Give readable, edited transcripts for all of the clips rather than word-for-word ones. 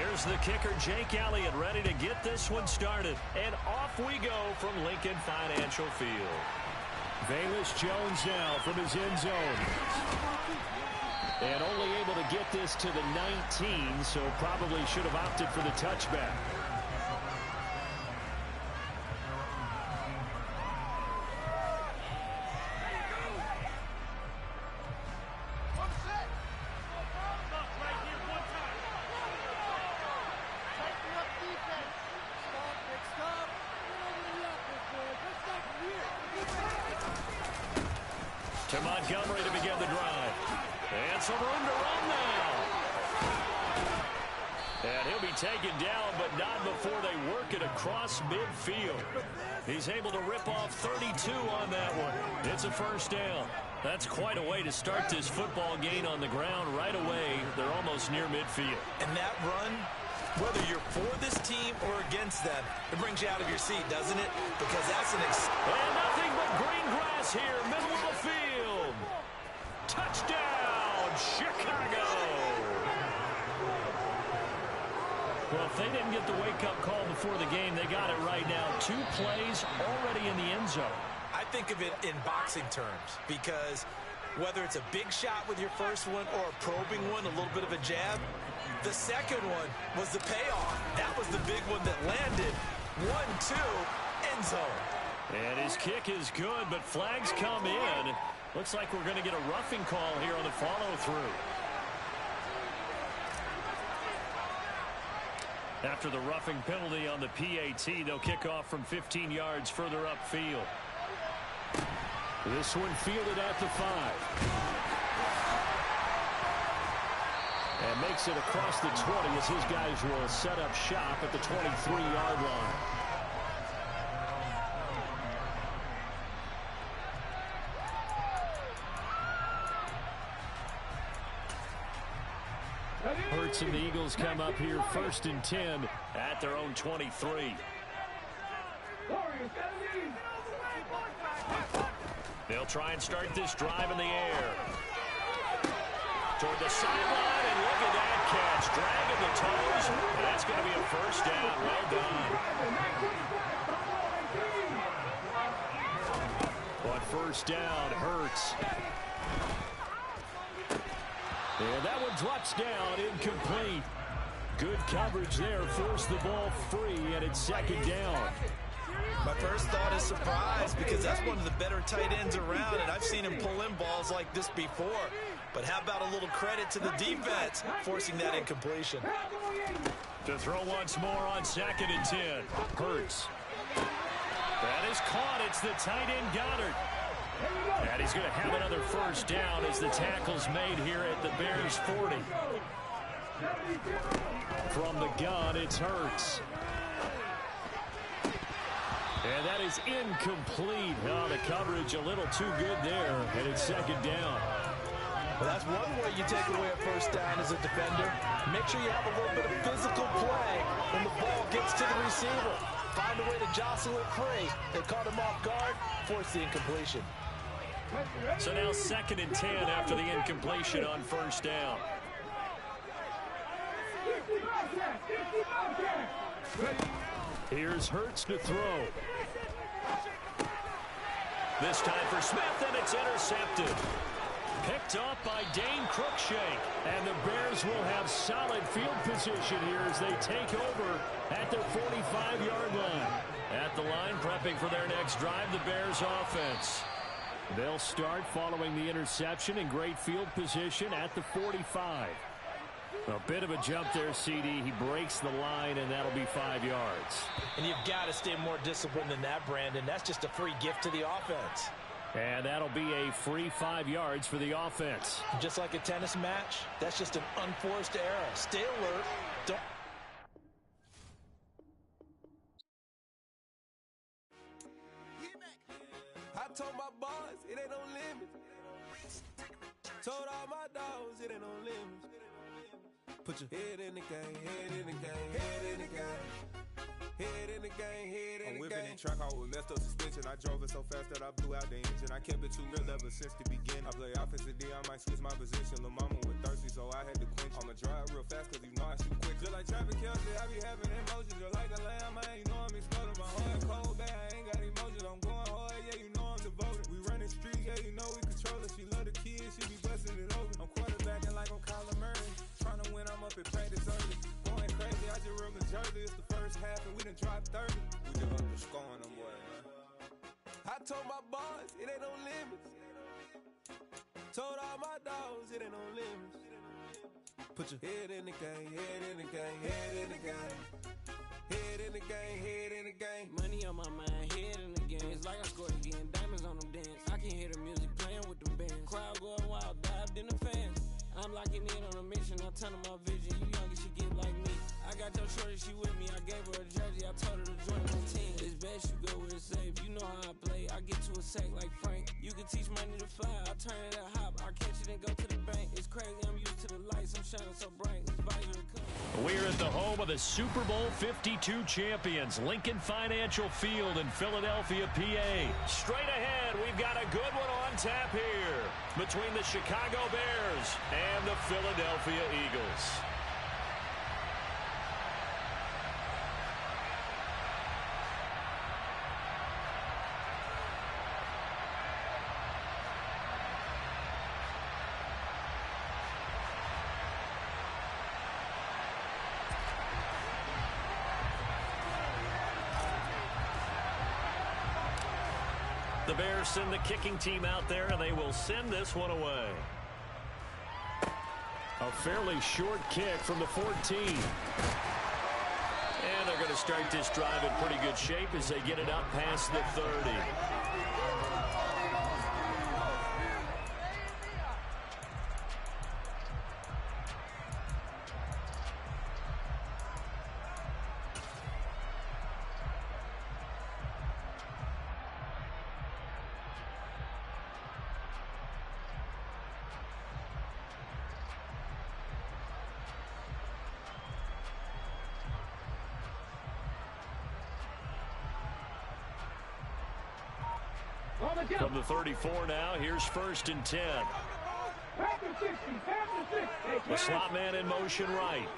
Here's the kicker, Jake Elliott, ready to get this one started. And off we go from Lincoln Financial Field. Velus Jones now from his end zone. And only able to get this to the 19, so probably should have opted for the touchback. To Montgomery to begin the drive. And some room to run now. And he'll be taken down, but not before they work it across midfield. He's able to rip off 32 on that one. It's a first down. That's quite a way to start this football game on the ground right away. They're almost near midfield. And that run, whether you're for this team or against them, it brings you out of your seat, doesn't it? Because that's and nothing but green grass here, middle of the field. Touchdown, Chicago. Well, if they didn't get the wake-up call before the game, they got it right now. 2 plays already in the end zone. I think of it in boxing terms, because whether it's a big shot with your first one or a probing one, a little bit of a jab, the second one was the payoff. That was the big one that landed. 1-2, end zone. And his kick is good, but flags come in. Looks like we're going to get a roughing call here on the follow-through. After the roughing penalty on the PAT, they'll kick off from 15 yards further upfield. This one fielded at the 5. And makes it across the 20 as his guys will set up shop at the 23-yard line. Hurts and the Eagles come up here 1st and 10 at their own 23. They'll try and start this drive in the air. Toward the sideline, and look at that catch. Dragging the toes, and that's going to be a first down. Well done. On first down, Hurts. And that one drops down, incomplete. Good coverage there, forced the ball free, and it's 2nd down. My first thought is surprise, because that's one of the better tight ends around, and I've seen him pull in balls like this before. But how about a little credit to the defense forcing that incompletion? To throw once more on 2nd and 10. Hurts. That is caught. It's the tight end Goddard. And he's going to have another first down as the tackle's made here at the Bears' 40. From the gun, it's Hurts. And that is incomplete. Oh, the coverage a little too good there, and it's 2nd down. Well, that's one way you take away a first down as a defender. Make sure you have a little bit of physical play when the ball gets to the receiver. Find a way to jostle it free. They caught him off guard, forced the incompletion. So now 2nd and 10 after the incompletion on first down. Here's Hurts to throw. This time for Smith, and it's intercepted. Picked up by Dane Cruikshank. And the Bears will have solid field position here as they take over at their 45-yard line. At the line, prepping for their next drive, the Bears offense. They'll start following the interception in great field position at the 45. A bit of a jump there, CD. He breaks the line, and that'll be 5 yards. And you've got to stay more disciplined than that, Brandon. That's just a free gift to the offense. And that'll be a free 5 yards for the offense. Just like a tennis match, that's just an unforced error. Stay alert. Don't. I told my boys it ain't no limits. Told all my dogs it ain't no limits. Put your head in the game, head in the game, head in the game. Head in the game, head in I'm the whipping game. and track out with messed up suspension. I drove it so fast that I blew out the engine. I kept it too real ever since the beginning. I play offensive D, I might switch my position. Lil' mama was thirsty, so I had to quench. I'ma drive real fast, cause you know I shoot quick. Just like traffic Kelsey, I be having emotions. Just like a lamb, man, you know I'm exploding. My heart cold, bad, I ain't got emotions. I'm going hard, yeah, you know I'm devoted. We running streets, yeah, you know we control it. She love the kids, she be busting it open. I'm quarterbacking like I'm Kyler Murray. Trying to win, I'm up at practice early. Going crazy, I just real the jersey. It's the first half and we done dropped 30. We just underscoring them boys, man. I told my boys, it ain't no limits. Told all my dogs, it ain't no limits. Put your head in the game, head in the game, head in the game. Head in the game, head in the game. Money on my mind, head in the game. It's like I scored again, diamonds on them dance. I can hear the music playing with them bands. Crowd going wild, dived in the fans. I'm locking in on a mission, I'm telling my vision. You younger, she get like me. I got your shorty, she with me. I gave her a jersey, I told her to join my team. It's best you go where it's safe. You know how I play. I get to a sack like Frank. You can teach money to fly. I turn it a hop. I catch it and go to the bank. It's crazy, I'm used to the lights. I'm shining so bright. This visor comes. We're at the home of the Super Bowl 52 champions, Lincoln Financial Field in Philadelphia, PA. Straight ahead, we've got a good one on tap here between the Chicago Bears and the Philadelphia Eagles. The Bears send the kicking team out there, and they will send this one away. A fairly short kick from the 14. And they're going to start this drive in pretty good shape as they get it up past the 30. From the 34 now, here's 1st and 10. The slot man in motion right.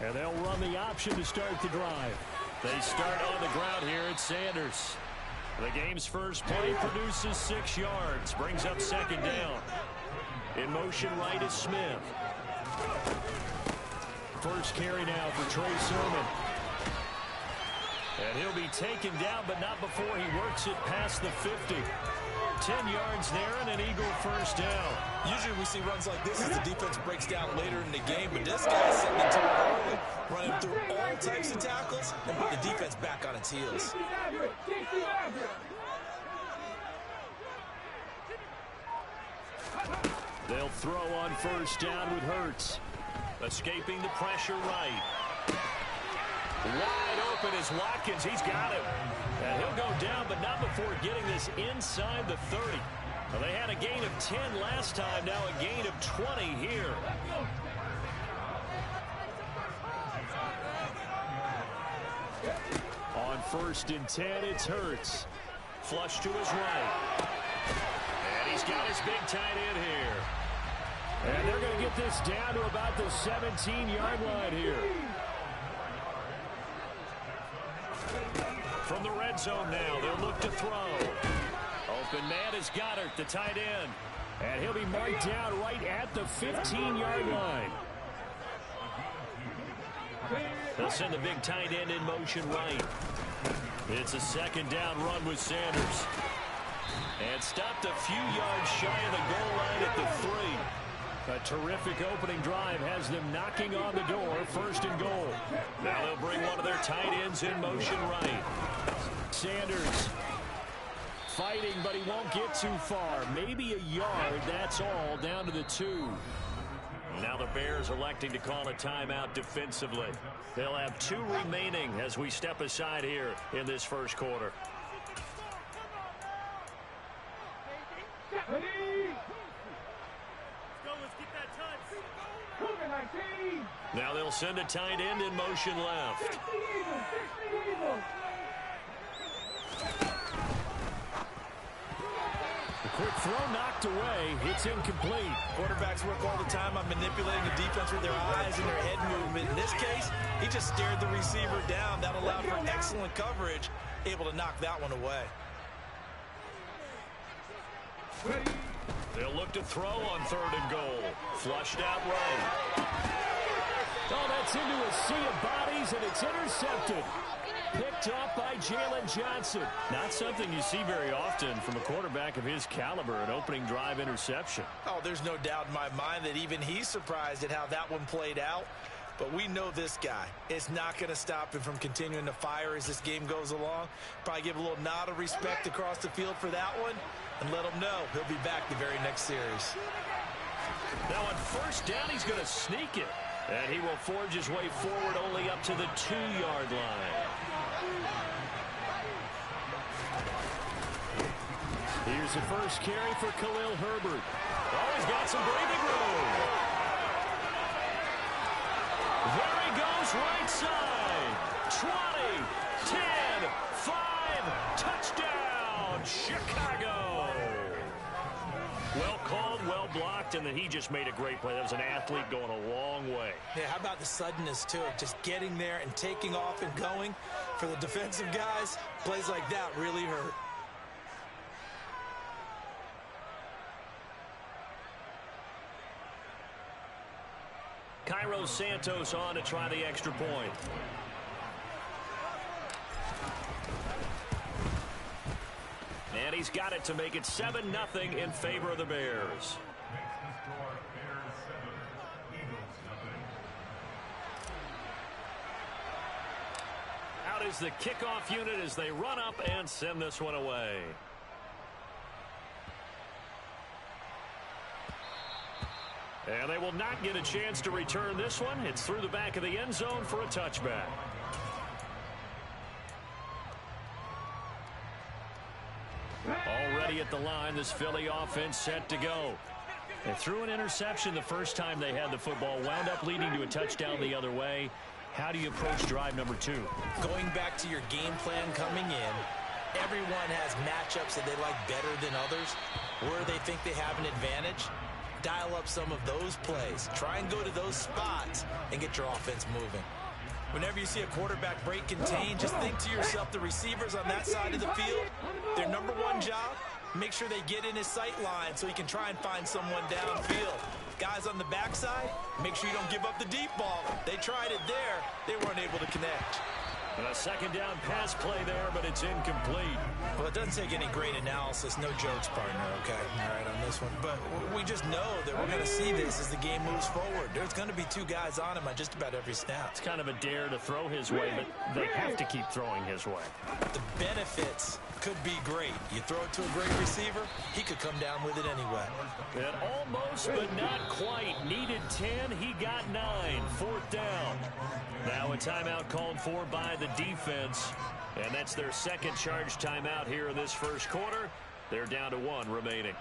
And they'll run the option to start the drive. They start on the ground here at Sanders. The game's first play produces 6 yards, brings up 2nd down. In motion right is Smith. First carry now for Trey Sermon. And he'll be taken down, but not before he works it past the 50. 10 yards there and an Eagle first down. Usually we see runs like this as the defense breaks down later in the game, but this guy's setting it to it early, running through all types of tackles and put the defense back on its heels. They'll throw on first down with Hurts. Escaping the pressure right. Wide open is Watkins. He's got him. And he'll go down, but not before getting this inside the 30. Well, they had a gain of 10 last time, now a gain of 20 here. On 1st and 10, it's Hurts. Flush to his right. And he's got his big tight end here. And they're going to get this down to about the 17-yard line here. From the red zone now, they'll look to throw. Open man is Goddard, the tight end. And he'll be marked down right at the 15-yard line. They'll send the big tight end in motion right. It's a 2nd down run with Sanders. And stopped a few yards shy of the goal line at the 3. A terrific opening drive has them knocking on the door, 1st and goal. Now they'll bring one of their tight ends in motion right. Sanders fighting, but he won't get too far. Maybe a yard, that's all, down to the 2. Now the Bears electing to call a timeout defensively. They'll have 2 remaining as we step aside here in this first quarter. Now they'll send a tight end in motion left. The quick throw knocked away. It's incomplete. Quarterbacks work all the time on manipulating the defense with their eyes and their head movement. In this case, he just stared the receiver down. That allowed for excellent coverage, able to knock that one away. They'll look to throw on 3rd and goal. Flushed out right. Oh, that's into a sea of bodies, and it's intercepted. Picked up by Jalen Johnson. Not something you see very often from a quarterback of his caliber, an opening drive interception. Oh, there's no doubt in my mind that even he's surprised at how that one played out. But we know this guy. It's not going to stop him from continuing to fire as this game goes along. Probably give a little nod of respect across the field for that one and let him know he'll be back the very next series. Now on 1st down, he's going to sneak it. And he will forge his way forward only up to the 2-yard line. Here's the first carry for Khalil Herbert. Oh, he's got some breathing room. There he goes, right side. 20, 10, 5, touchdown, Chicago. Well called, well blocked, and then he just made a great play. That was an athlete going a long way. Yeah, how about the suddenness, too? Just getting there and taking off and going. For the defensive guys, plays like that really hurt. Cairo Santos on to try the extra point. And he's got it to make it 7-0 in favor of the Bears. Out is the kickoff unit as they run up and send this one away. And they will not get a chance to return this one. It's through the back of the end zone for a touchback. Already at the line, this Philly offense set to go. They threw an interception the first time they had the football, wound up leading to a touchdown the other way. How do you approach drive number 2? Going back to your game plan coming in, everyone has matchups that they like better than others, where they think they have an advantage. Dial up some of those plays. Try and go to those spots and get your offense moving. Whenever you see a quarterback break contain, just think to yourself, the receivers on that side of the field, their number one job, make sure they get in his sight line so he can try and find someone downfield. Guys on the backside, make sure you don't give up the deep ball. They tried it there. They weren't able to connect. And a 2nd down pass play there, but it's incomplete. Well, it doesn't take any great analysis. No jokes, partner, okay? All right, on this one. But we just know that we're going to see this as the game moves forward. There's going to be 2 guys on him on just about every snap. It's kind of a dare to throw his way, but they have to keep throwing his way. The benefits could be great. You throw it to a great receiver, he could come down with it anyway. And almost, but not quite. Needed 10, he got 9. 4th down. Now a timeout called for by the defense. And that's their 2nd charge timeout here in this first quarter. They're down to 1 remaining.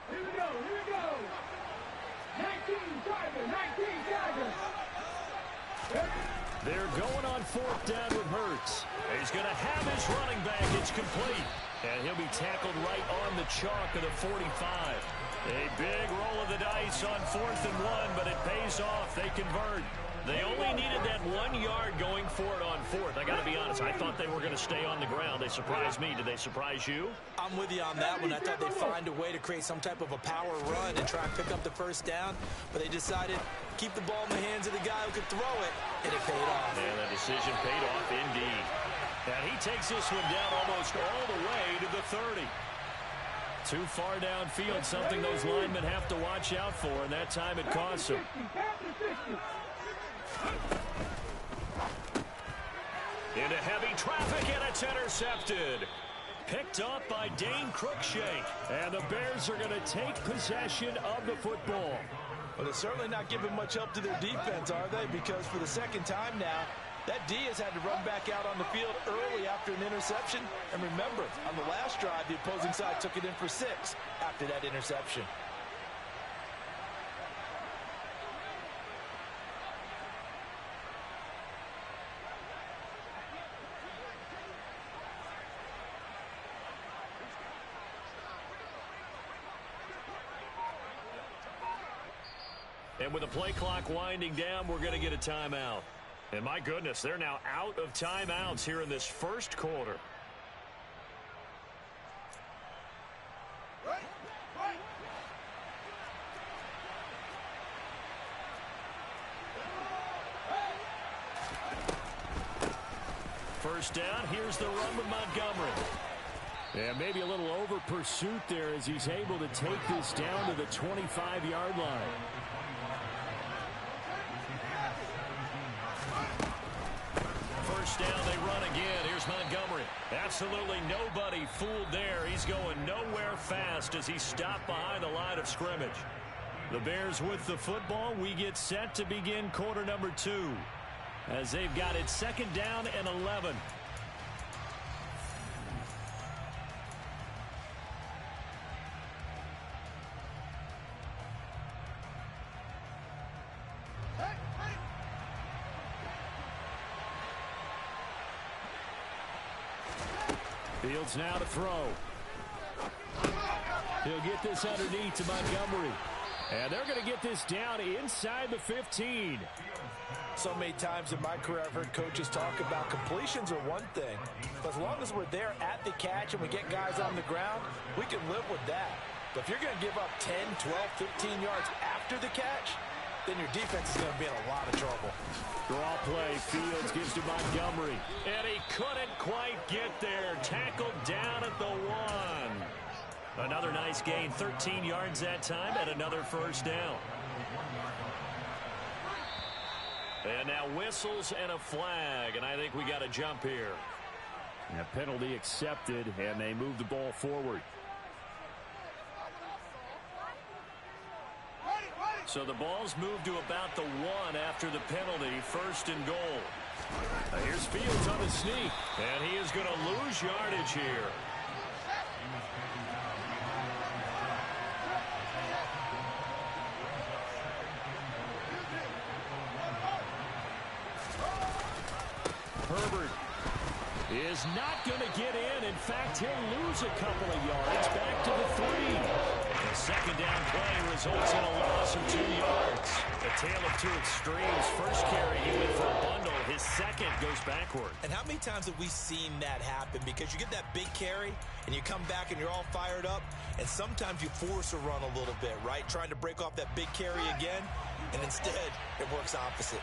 Here we go. 19 Tigers. They're going on 4th down with Hurts. He's going to have his running back. It's complete. And he'll be tackled right on the chalk of the 45. A big roll of the dice on 4th and 1, but it pays off. They convert. They only needed that 1 yard going for it on 4th. I got to be honest, I thought they were going to stay on the ground. They surprised me. Did they surprise you? I'm with you on that one. I thought they'd find a way to create some type of a power run and try and pick up the 1st down, but they decided keep the ball in the hands of the guy who could throw it, and it paid off. And that decision paid off indeed. And he takes this one down almost all the way to the 30. Too far downfield, something those linemen have to watch out for, and that time it costs them. Into heavy traffic, and it's intercepted. Picked up by Dane Cruikshank, and the Bears are going to take possession of the football. Well, they're certainly not giving much help to their defense, are they? Because for the 2nd time now, That Diaz had to run back out on the field early after an interception. And remember, on the last drive, the opposing side took it in for 6 after that interception. And with the play clock winding down, we're going to get a timeout. And my goodness, they're now out of timeouts here in this first quarter. First down, here's the run with Montgomery. And maybe a little over pursuit there as he's able to take this down to the 25-yard line. First down, they run again. Here's Montgomery. Absolutely nobody fooled there. He's going nowhere fast as he stopped behind the line of scrimmage. The Bears with the football. We get set to begin quarter number 2 as they've got it second down and 11. Fields now to throw. He'll get this underneath to Montgomery. And they're going to get this down inside the 15. So many times in my career I've heard coaches talk about completions are one thing. But as long as we're there at the catch and we get guys on the ground, we can live with that. But if you're going to give up 10, 12, 15 yards after the catch, then your defense is going to be in a lot of trouble. Draw play. Fields gives to Montgomery. And he couldn't quite get there. Tackled down at the 1. Another nice gain. 13 yards that time and another first down. And now whistles and a flag. And I think we got a jump here. And a penalty accepted, and they move the ball forward. So the ball's moved to about the 1 after the penalty, first and goal. Here's Fields on the sneak, and he is going to lose yardage here. Herbert is not going to get in. In fact, he'll lose a couple of yards back to the 3. The second down play results in a loss of 2 yards. A tale of two extremes. First carry, he went for a bundle. His second goes backward. And how many times have we seen that happen? Because you get that big carry, and you come back and you're all fired up, and sometimes you force a run a little bit, right? Trying to break off that big carry again, and instead it works opposite.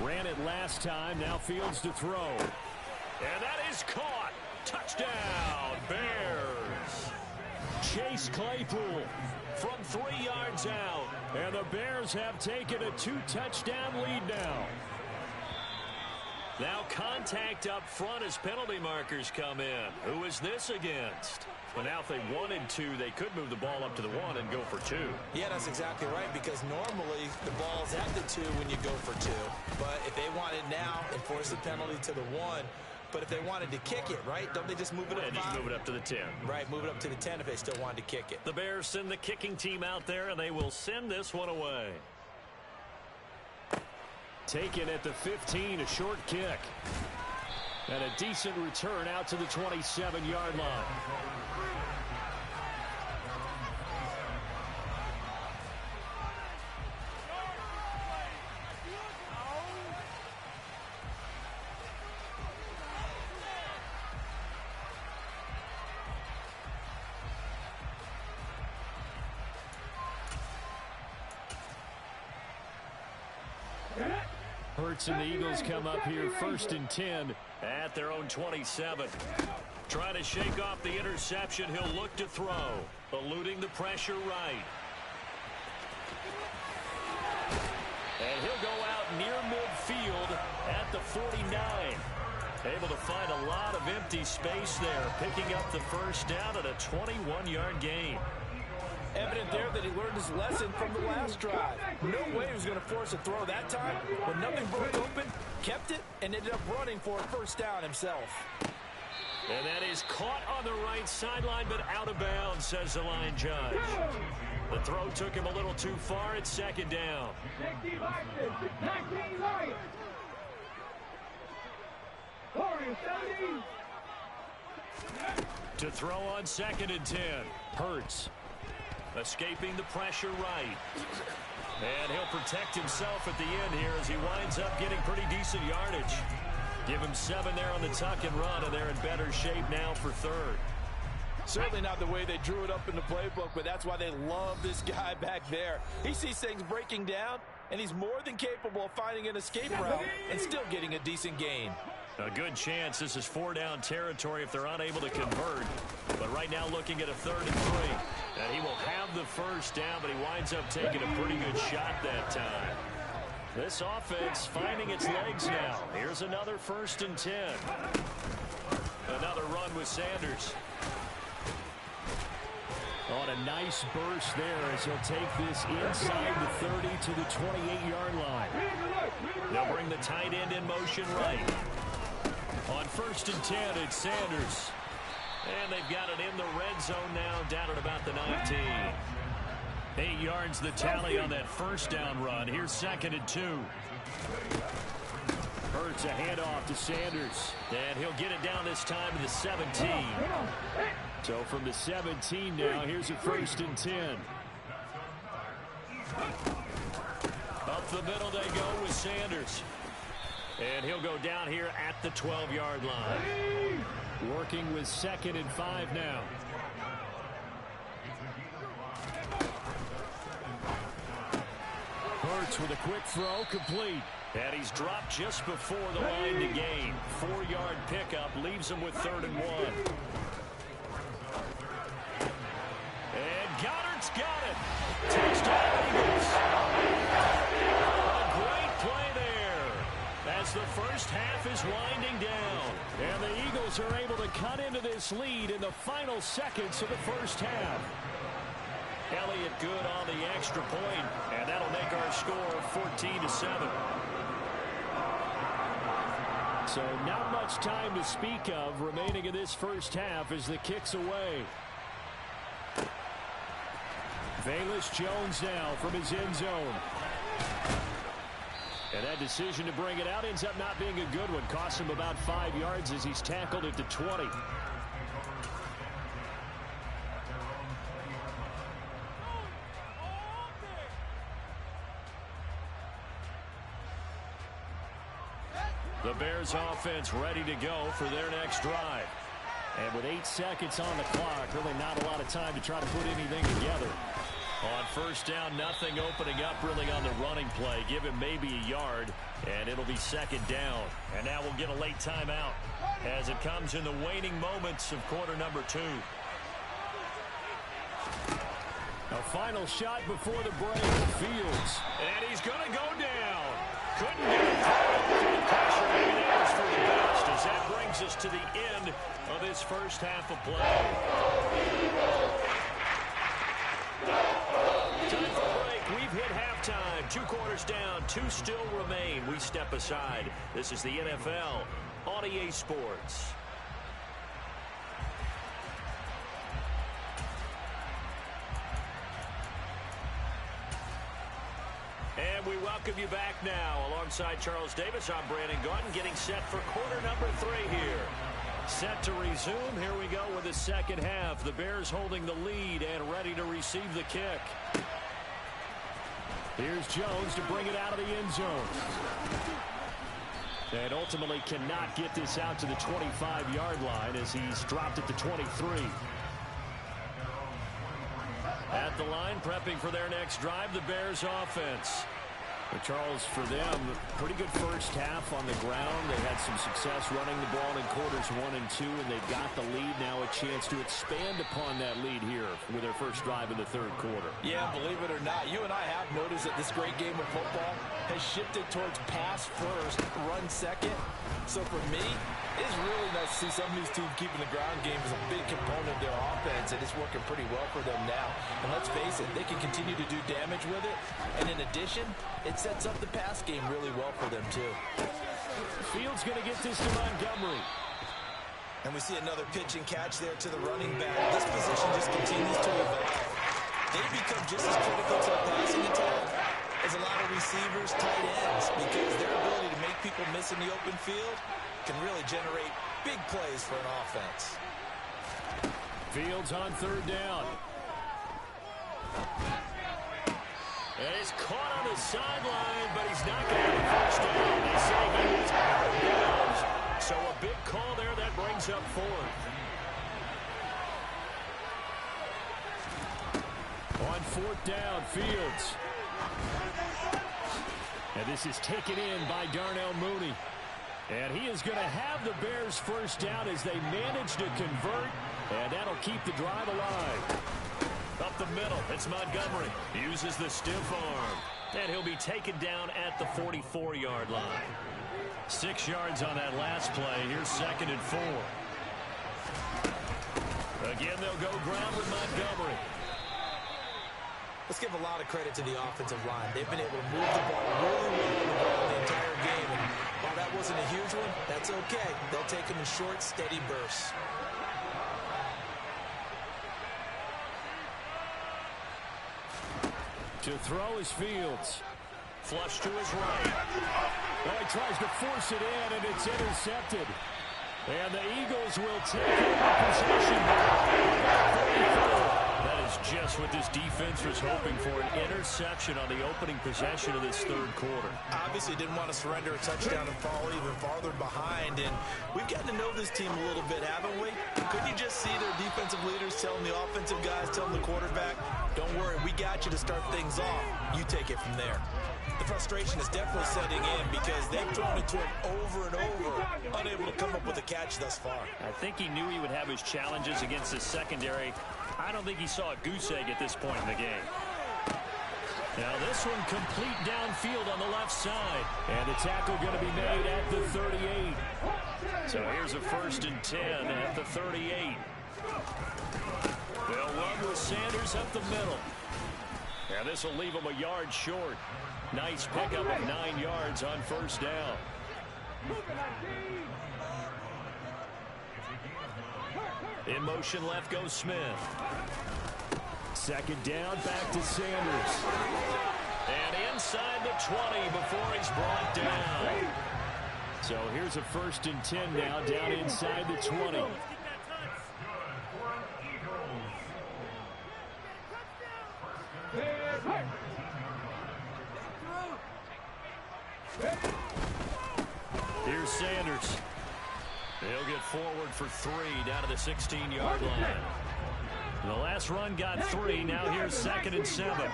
Ran it last time. Now Fields to throw. And that is caught. Touchdown, Bears. Chase Claypool from 3 yards out. And the Bears have taken a 2-touchdown lead now. Now contact up front as penalty markers come in. Who is this against? Well, now if they wanted to, they could move the ball up to the 1 and go for 2. Yeah, that's exactly right, because normally the ball's at the 2 when you go for 2. But if they want it now, enforce the penalty to the 1. But if they wanted to kick it, right, don't they just move it up? Just move it up to the 10. Right, move it up to the 10 if they still wanted to kick it. The Bears send the kicking team out there, and they will send this one away. Taken at the 15, a short kick. And a decent return out to the 27-yard line. Hurts and the Eagles come up here first and 10 at their own 27. Trying to shake off the interception. He'll look to throw. Eluding the pressure right. And he'll go out near midfield at the 49. Able to find a lot of empty space there. Picking up the first down at a 21-yard gain. Evident there that he learned his lesson from the last drive. No way he was going to force a throw that time. When nothing broke open, kept it, and ended up running for a first down himself. And that is caught on the right sideline, but out of bounds, says the line judge. The throw took him a little too far. It's second down. 19 Lions. Warriors 17. To throw on 2nd and 10. Hurts. Escaping the pressure right. And he'll protect himself at the end here as he winds up getting pretty decent yardage. Give him 7 there on the tuck and run, and they're in better shape now for 3rd. Certainly not the way they drew it up in the playbook, but that's why they love this guy back there. He sees things breaking down, and he's more than capable of finding an escape route and still getting a decent gain. A good chance this is 4-down territory if they're unable to convert. But right now looking at a 3rd and 3. And he will have the first down, but he winds up taking a pretty good shot that time. This offense finding its legs now. Here's another 1st and 10. Another run with Sanders. On a nice burst there as he'll take this inside the 30 to the 28-yard line. They'll bring the tight end in motion right. On 1st and 10, it's Sanders. And they've got it in the red zone now, down at about the 19. 8 yards the tally on that first down run. Here's 2nd and 2. Hurts a handoff to Sanders. And he'll get it down this time to the 17. So from the 17 now, here's a 1st and 10. Up the middle they go with Sanders. And he'll go down here at the 12-yard line. Working with 2nd and 5 now. Hurts with a quick throw, complete. And he's dropped just before the line to gain. 4-yard pickup leaves him with 3rd and 1. And Goddard's got it. Touchdown Eagles. A great play there as the first half is winding down. And the Eagles are able to cut into this lead in the final seconds of the first half. Elliott good on the extra point, and that'll make our score 14-7. So not much time to speak of remaining in this first half as the kick's away. Velus Jones now from his end zone. And that decision to bring it out ends up not being a good one. Costs him about 5 yards as he's tackled at the 20. The Bears offense ready to go for their next drive. And with 8 seconds on the clock, really not a lot of time to try to put anything together. On first down, nothing opening up really on the running play. Give him maybe a yard, and it'll be 2nd down. And now we'll get a late timeout as it comes in the waning moments of quarter number 2. A final shot before the break. Fields. And he's going to go down. Couldn't get it through the pressure. Maybe that was for the best as that brings us to the end of this first half of play. Time for break. We've hit halftime. 2 quarters down. 2 still remain. We step aside. This is the NFL on EA Sports. And we welcome you back now. Alongside Charles Davis, I'm Brandon Gaudin, getting set for quarter number 3 here. Set to resume. Here we go with the second half. The Bears holding the lead and ready to receive the kick. Here's Jones to bring it out of the end zone. And ultimately cannot get this out to the 25-yard line as he's dropped at the 23. At the line, prepping for their next drive, the Bears offense. But Charles, for them, pretty good first half on the ground. They had some success running the ball in quarters 1 and 2, and they've got the lead now, a chance to expand upon that lead here with their first drive in the third quarter. Yeah, believe it or not, you and I have noticed that this great game of football has shifted towards pass first, run second. So for me, It's really nice to see some of these teams keeping the ground game as a big component of their offense, and it's working pretty well for them now. And let's face it, they can continue to do damage with it. And in addition, it sets up the pass game really well for them, too. Fields going to get this to Montgomery. And we see another pitch and catch there to the running back. This position just continues to evolve. They become just as critical to the passing attack as a lot of receivers, tight ends, because their ability to make people miss in the open field can really generate big plays for an offense. Fields on third down. And he's caught on the sideline, but he's not going to get the first down. They say he was out of bounds. So a big call there that brings up fourth. On fourth down, Fields. And this is taken in by Darnell Mooney. And he is going to have the Bears first down as they manage to convert, and that'll keep the drive alive. Up the middle, it's Montgomery. Uses the stiff arm. And he'll be taken down at the 44-yard line. 6 yards on that last play. Here's 2nd and 4. Again, they'll go ground with Montgomery. Let's give a lot of credit to the offensive line. They've been able to move the ball really well the entire game. And while that wasn't a huge one, that's okay. They'll take them in short, steady bursts. To throw is Fields. Flush to his right. Oh, he tries to force it in, and it's intercepted. And the Eagles will take over possession. That is just what this defense was hoping for, an interception on the opening possession of this third quarter. Obviously didn't want to surrender a touchdown and fall even farther behind. And we've gotten to know this team a little bit, haven't we? Couldn't you just see their defensive leaders telling the offensive guys, telling the quarterback, don't worry, we got you to start things off. You take it from there. The frustration is definitely setting in because they've thrown it to him over and over, unable to come up with a catch thus far. I think he knew he would have his challenges against his secondary. I don't think he saw a goose egg at this point in the game. Now this one complete downfield on the left side. And the tackle going to be made at the 38. So here's a 1st and 10 at the 38. They'll run with Sanders up the middle. And this will leave him a yard short. Nice pickup of 9 yards on 1st down. In motion left goes Smith. 2nd down, back to Sanders. And inside the 20 before he's brought down. So here's a 1st and 10 now, down inside the 20. Here's Sanders. He'll get forward for 3 down to the 16-yard line. The last run got 3. Now here's 2nd and 7.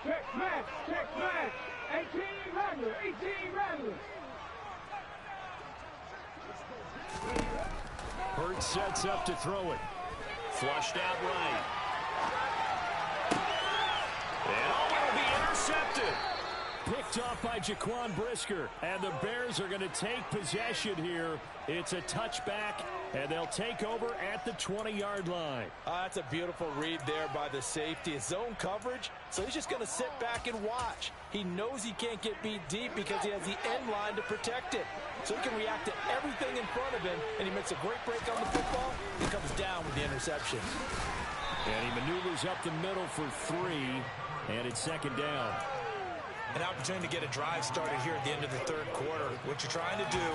Check match, 18 Rattler, 18 Rattler. Hurts sets up to throw it. Flushed out right. And will be intercepted. Picked off by Jaquan Brisker. And the Bears are going to take possession here. It's a touchback, and they'll take over at the 20-yard line. That's a beautiful read there by the safety. It's zone coverage, so he's just going to sit back and watch. He knows he can't get beat deep because he has the end line to protect it. So he can react to everything in front of him, and he makes a great break on the football. He comes down with the interception. And he maneuvers up the middle for 3, and it's 2nd down. An opportunity to get a drive started here at the end of the third quarter. What you're trying to do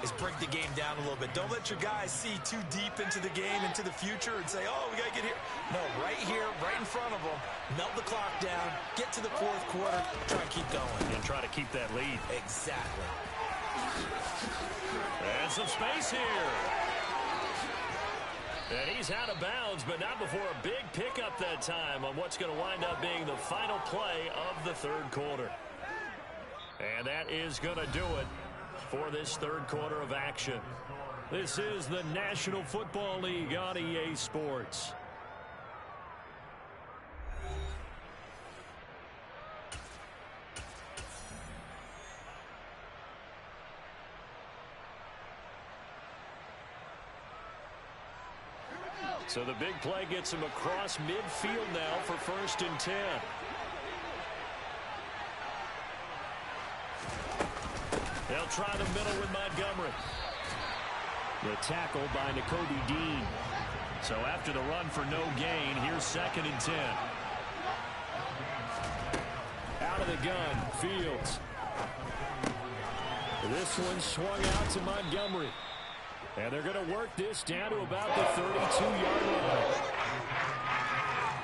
is break the game down a little bit. Don't let your guys see too deep into the game, into the future, and say, oh, we got to get here. No, right here, right in front of them, melt the clock down, get to the fourth quarter, try and keep going. And try to keep that lead. Exactly. And some space here. And he's out of bounds, but not before a big pickup that time on what's going to wind up being the final play of the third quarter. And that is going to do it for this third quarter of action. This is the National Football League on EA Sports. So the big play gets him across midfield now for 1st and 10. They'll try the middle with Montgomery. The tackle by Nakobe Dean. So after the run for no gain, here's 2nd and 10. Out of the gun, Fields. This one swung out to Montgomery. And they're going to work this down to about the 32-yard line.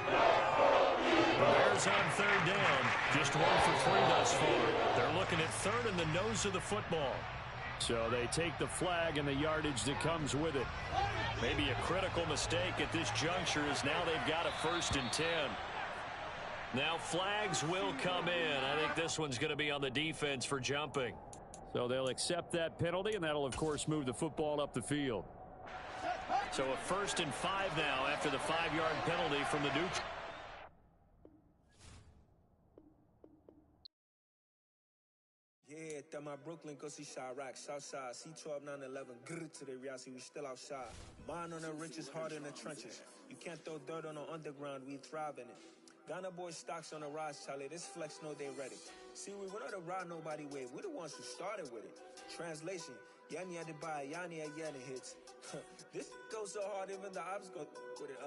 The Bears on 3rd down. Just 1 for 3 thus far. They're looking at 3rd in the nose of the football. So they take the flag and the yardage that comes with it. Maybe a critical mistake at this juncture is now they've got a 1st and 10. Now flags will come in. I think this one's going to be on the defense for jumping. So they'll accept that penalty, and that'll, of course, move the football up the field. So a 1st and 5 now after the 5-yard penalty from the neutral. Yeah, that my Brooklyn go see Chirac, Southside, C12, 911, grrr to the reality, we still outside. Mine on the riches, hard in the trenches. You can't throw dirt on the underground, we thrive in it. Ghana boys stocks on the rise, Charlie, this flex know they ready. See, we were not to ride nobody with, we're the ones who started with it. Translation, Yanni had to buy, Yanni had Yanni hits. This goes so hard, even the ops go with it,